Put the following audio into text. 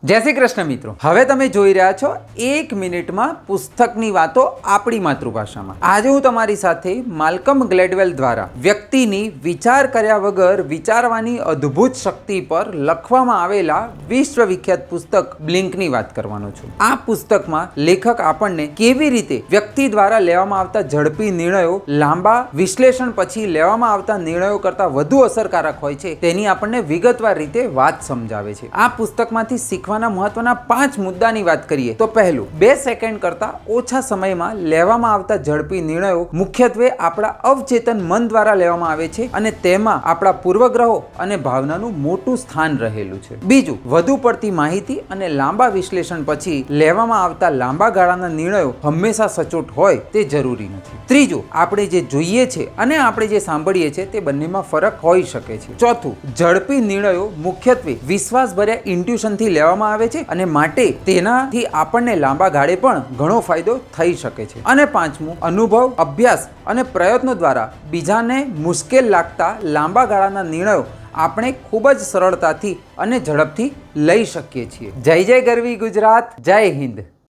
જય શ્રી કૃષ્ણ મિત્રો, હવે તમે જોઈ રહ્યા છો 1 મિનિટમાં પુસ્તકની વાતો આપણી માતૃભાષામાં. આજે હું તમારી સાથે માલ્કમ ગ્લેડવેલ દ્વારા વ્યક્તિની વિચાર કર્યા વગર વિચારવાની અદ્ભુત શક્તિ પર લખવામાં આવેલા વિશ્વવિખ્યાત પુસ્તક બ્લિંકની વાત કરવાનો છું. આ પુસ્તકમાં લેખક આપણને કેવી રીતે વ્યક્તિ દ્વારા લેવામાં આવતા ઝડપી નિર્ણયો લાંબા વિશ્લેષણ પછી લેવામાં આવતા નિર્ણયો કરતાં વધુ અસરકારક હોય છે તેની આપણને વિગતવાર રીતે વાત સમજાવે છે. આ પુસ્તકમાંથી શીખવાના મહત્વના 5 મુદ્દાની વાત કરીએ તો પહેલું, 2 સેકન્ડ કરતાં ઓછા સમયમાં લેવામાં આવતા ઝડપી નિર્ણયો મુખ્યત્વે આપણા અવચેતન મન દ્વારા લેવામાં આવે છે અને તેમાં આપણા પૂર્વગ્રહો અને ભાવનાનું મોટું સ્થાન રહેલું છે. બીજું, વધુ પડતી માહિતી અને લાંબા વિશ્લેષણ પછી લેવામાં આવતા લાંબા ગાળાના નિર્ણયો હંમેશા સચોટ હોય તે જરૂરી નથી. ત્રીજું, આપણે જે જોઈએ છે અને આપણે જે સાંભળીએ છીએ તે બંનેમાં ફરક હોઈ શકે છે. ચોથું, ઝડપી નિર્ણયો મુખ્યત્વે વિશ્વાસભર્યા ઇન્ટ્યુશનથી લેવામાં આવે છે અને માટે તેનાથી આપણને લાંબા ગાળે પણ ઘણો ફાયદો થઈ શકે છે. અને પાંચમું, અનુભવ, અભ્યાસ અને પ્રયત્નો દ્વારા બીજાને મુશ્કેલ લાગતા લાંબા ગાળાના નિર્ણયો આપણે ખૂબ જ સરળતાથી અને ઝડપથી લઈ શકીએ છીએ. જય જય ગરવી ગુજરાત, જય હિન્દ.